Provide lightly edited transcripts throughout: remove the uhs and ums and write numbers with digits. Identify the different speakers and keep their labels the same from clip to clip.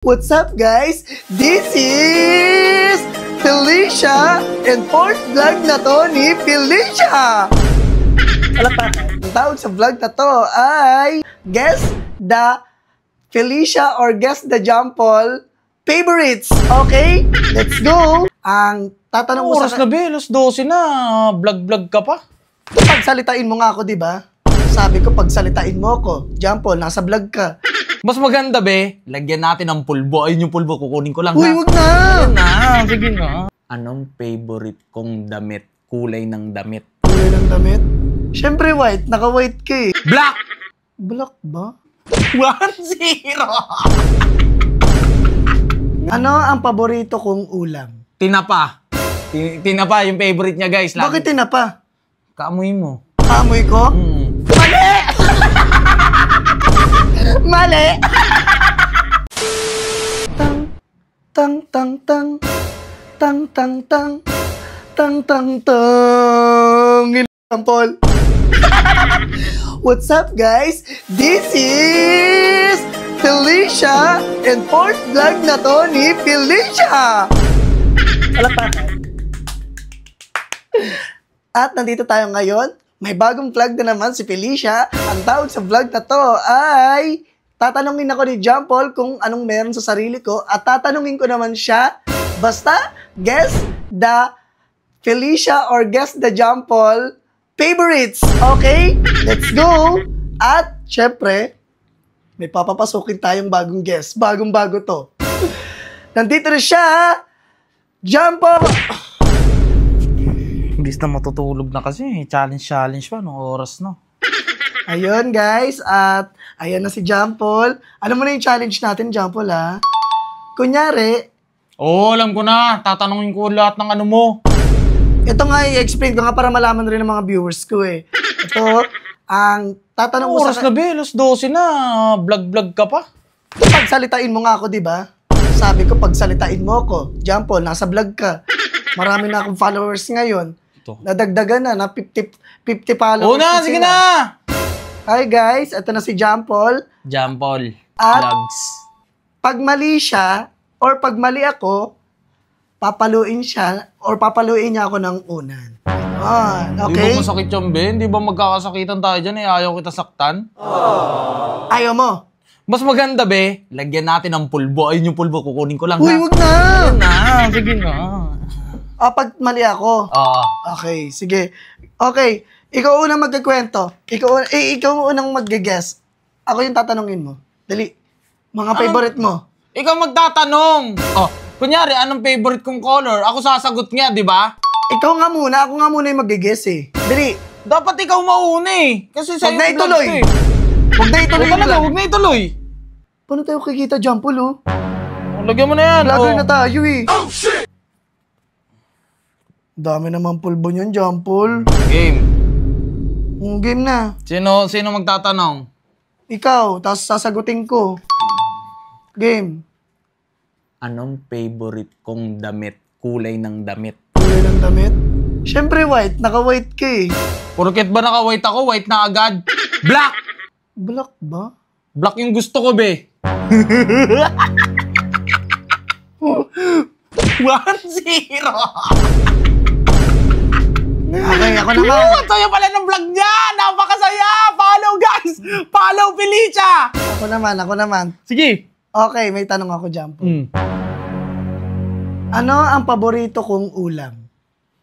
Speaker 1: What's up, guys? This is Felicia and fourth vlog na to ni Felicia. Alapakan, ang tawag sa vlog na to ay Guess the Felicia or Guess the Jampol favorites. Okay? Let's go! Ang tatanong mo
Speaker 2: Oras na be, alas 12 na. Vlog-vlog ka pa.
Speaker 1: Pagsalitain mo nga ako, di ba? Sabi ko, pagsalitain mo ako. Jampol, nasa vlog ka.
Speaker 2: Mas maganda be, lagyan natin ng pulbo. Ayun yung pulbo, kukunin ko lang.
Speaker 1: Uy, wag na!
Speaker 2: Ayun na, sige na. Anong favorite kong damit? Kulay ng damit.
Speaker 1: Kulay ng damit? Siyempre white, naka-white ka eh.
Speaker 2: Black!
Speaker 1: Black ba?
Speaker 2: 1-0!
Speaker 1: Ano ang paborito kong ulam?
Speaker 2: Tinapa. Tinapa yung favorite niya, guys.
Speaker 1: Bakit tinapa?
Speaker 2: Kaamoy mo.
Speaker 1: Amoy ko? Mali! Mali! Tang, tang, tang, tang, tang, tang, tang, tang, tang, Jampol. What's up, guys? This is Felicia and fourth vlog na to ni Felicia. Alapakan. At nandito tayo ngayon. May bagong vlog na naman si Felicia. Ang tawag sa vlog na to ay tatanungin ako ni Jampol kung anong meron sa sarili ko at tatanungin ko naman siya. Basta, guess the Felicia or guess the Jampol favorites. Okay? Let's go! At, syempre, may papapasukin tayong bagong guess. Bagong-bago to. Nandito na siya! Jampol!
Speaker 2: Imbis na matutulog na kasi, challenge pa, no oras no.
Speaker 1: Ayun guys, at ayan na si Jampol. Alam mo na yung challenge natin, Jampol, ha? Kunyari,
Speaker 2: Alam ko na. Tatanungin ko lahat ng ano mo.
Speaker 1: ito nga i-explain ko nga para malaman rin ng mga viewers ko eh. Ito, ang tatanong ko
Speaker 2: Oras na be, alas 12 na. Vlog-vlog ka pa.
Speaker 1: Pagsalitain mo nga ako, di ba? Sabi ko, pagsalitain mo ako. Jampol, nasa vlog ka. Marami na akong followers ngayon. Nadagdagan na 50 followers.
Speaker 2: Na, sige na!
Speaker 1: Hi guys, ito na si Jampol.
Speaker 2: Jampol.
Speaker 1: At
Speaker 2: Vlogs.
Speaker 1: pag mali siya, or pag mali ako, papaluin siya, or papaluin niya ako ng unan. Okay?
Speaker 2: Di ba masakit yung be? Di ba magkakasakitan tayo dyan eh? Ayaw kita saktan?
Speaker 1: Ayaw mo?
Speaker 2: Mas maganda be, lagyan natin ng pulbo. Ayun yung pulbo, kukunin ko lang.
Speaker 1: Uy, wag na!
Speaker 2: Ayun na, sige na.
Speaker 1: Pag mali ako? Okay, sige. Okay, ikaw unang magkikwento. Ikaw unang mag-guess. Ako yung tatanungin mo. Dali. Mga favorite mo.
Speaker 2: Ikaw magtatanong. Kunyari, anong favorite kong color? Ako sasagot nga, di ba?
Speaker 1: Ikaw nga muna. Ako nga muna yung mag-guess eh. Dali.
Speaker 2: Dapat ikaw mauna eh. Kasi sa'yo
Speaker 1: Huwag na ituloy. Huwag na ituloy.
Speaker 2: Huwag na ituloy.
Speaker 1: Paano tayo kikita, Jampol, oh?
Speaker 2: Lagyan mo na yan.
Speaker 1: Vlogger na tayo eh. Oh, shit! Dami naman pulbo niyan, Jampol.
Speaker 2: Game.
Speaker 1: Game na.
Speaker 2: Sino magtatanong?
Speaker 1: Ikaw, tapos sasagutin ko. Game.
Speaker 2: Anong favorite kong damit? Kulay ng damit.
Speaker 1: Kulay ng damit? Siyempre white, naka-white ka eh.
Speaker 2: Porket ba naka-white ako, white na agad? Black!
Speaker 1: Black ba?
Speaker 2: Black yung gusto ko, be. 1-0!
Speaker 1: Okay, ako naman.
Speaker 2: Saya pala ng vlog niya! Napakasaya! Follow, guys! Follow, Felicia!
Speaker 1: Ako naman.
Speaker 2: Sige.
Speaker 1: Okay, may tanong ako, Jampol. Ano ang paborito kong ulam?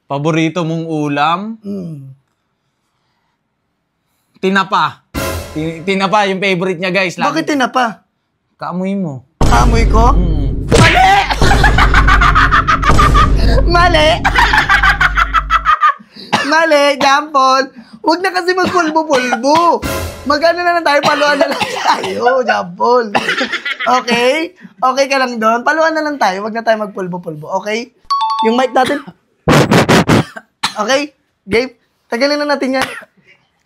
Speaker 2: Paborito mong ulam? Tinapa. Tinapa yung favorite niya, guys.
Speaker 1: Bakit tinapa?
Speaker 2: Kaamoy mo.
Speaker 1: Amoy ko? Mali! Mali! Mali, Jampol. Huwag na kasi magpulbo-pulbo. Mag-ano na lang tayo, paluan na lang tayo, Jampol. Okay? Okay ka lang doon? Paluan na lang tayo, huwag na tayo magpulbo-pulbo. Okay? Yung mic natin. Okay? Game? Tagalin na natin yan.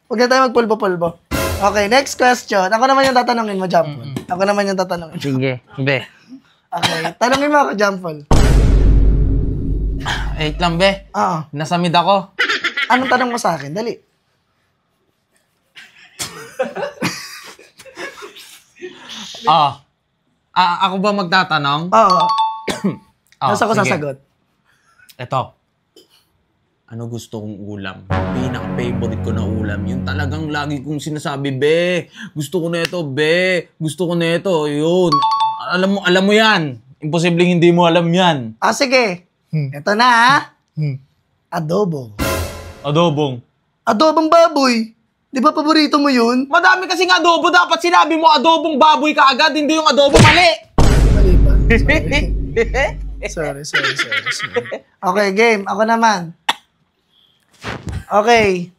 Speaker 1: Huwag na tayo magpulbo-pulbo. Okay, next question. Ako naman yung tatanungin mo, Jampol. Ako naman yung tatanungin mo.
Speaker 2: Sige, be.
Speaker 1: Okay, tanungin mo ako, Jampol.
Speaker 2: Wait lang, be.
Speaker 1: Oo.
Speaker 2: Nasa mid ako.
Speaker 1: Anong tanong mo sa akin? Dali.
Speaker 2: Ako ba magtatanong?
Speaker 1: Oo.
Speaker 2: Oh,
Speaker 1: Nasa ko
Speaker 2: sige.
Speaker 1: sasagot.
Speaker 2: Eto. Ano gusto kong ulam? Pinaka-favorite ko na ulam. Yung talagang lagi kong sinasabi, be, gusto ko na ito, be, gusto ko na ito. Yun. Alam mo yan. Imposibleng hindi mo alam yan.
Speaker 1: Sige. Ito na, ha? Adobo.
Speaker 2: Adobong.
Speaker 1: Adobong baboy. Di ba paborito mo yun?
Speaker 2: Madami kasing adobo. Dapat sinabi mo adobong baboy ka agad, hindi yung adobo mali.
Speaker 1: Mali ba? Sorry. Okay, game. Ako naman. Okay.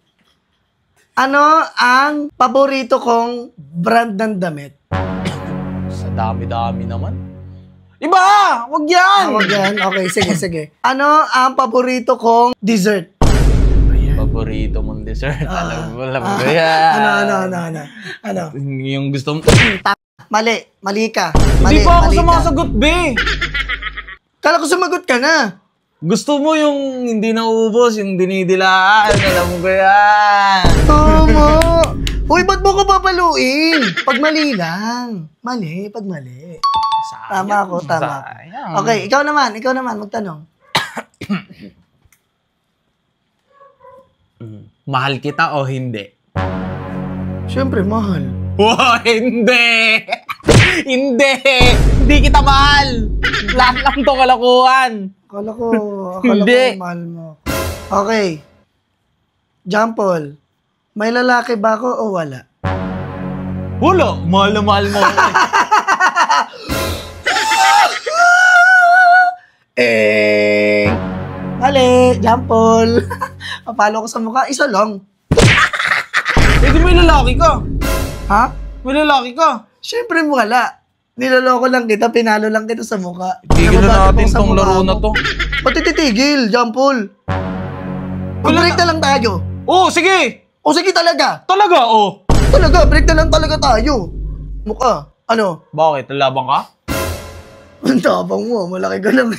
Speaker 1: Ano ang paborito kong brand ng damit?
Speaker 2: Sa dami-dami naman. Iba! Wag yan!
Speaker 1: Wag yan. Okay, sige. Ano ang paborito kong dessert?
Speaker 2: Paborito mong dessert. Alam mo yan.
Speaker 1: Ano?
Speaker 2: Yung gusto mo.
Speaker 1: Mali ka.
Speaker 2: Hindi pa ako
Speaker 1: mali ka.
Speaker 2: sumasagot, be.
Speaker 1: Kala ko sumagot ka na.
Speaker 2: Gusto mo yung hindi nauubos, yung dinidilaan. Alam mo ba yan?
Speaker 1: Tama. Uy, ba't mo ko papaluin? Pag mali lang. Pag mali. Tama ako.
Speaker 2: Sayang.
Speaker 1: Okay, ikaw naman, magtanong.
Speaker 2: Mahal kita o hindi?
Speaker 1: Siyempre, mahal.
Speaker 2: Wow, hindi! Hindi kita mahal! Lahat lang to kalakuhan!
Speaker 1: Akala ko
Speaker 2: Hindi.
Speaker 1: mahal mo. Okay. John Paul, may lalaki ba ako o wala?
Speaker 2: Wala! Mahal na mahal mo.
Speaker 1: Mali, John Paul. Papalo ko sa mukha, isa lang.
Speaker 2: Hindi may lalaki ka.
Speaker 1: Ha?
Speaker 2: May lalaki ka.
Speaker 1: Siyempre wala. Niloloko lang kita, pinalo lang kita sa mukha.
Speaker 2: Tigil na
Speaker 1: Nababasa
Speaker 2: natin
Speaker 1: ko sa
Speaker 2: tong
Speaker 1: mukha
Speaker 2: laro
Speaker 1: mo.
Speaker 2: na to.
Speaker 1: Ba't titigil, John Paul? Mag-break na lang tayo.
Speaker 2: Oh, sige!
Speaker 1: O sige talaga.
Speaker 2: Talaga, oh.
Speaker 1: Talaga, break na lang talaga tayo. Mukha. Ano?
Speaker 2: Bakit? Lalabang ka?
Speaker 1: Ang tabang mo, malaki ka lang.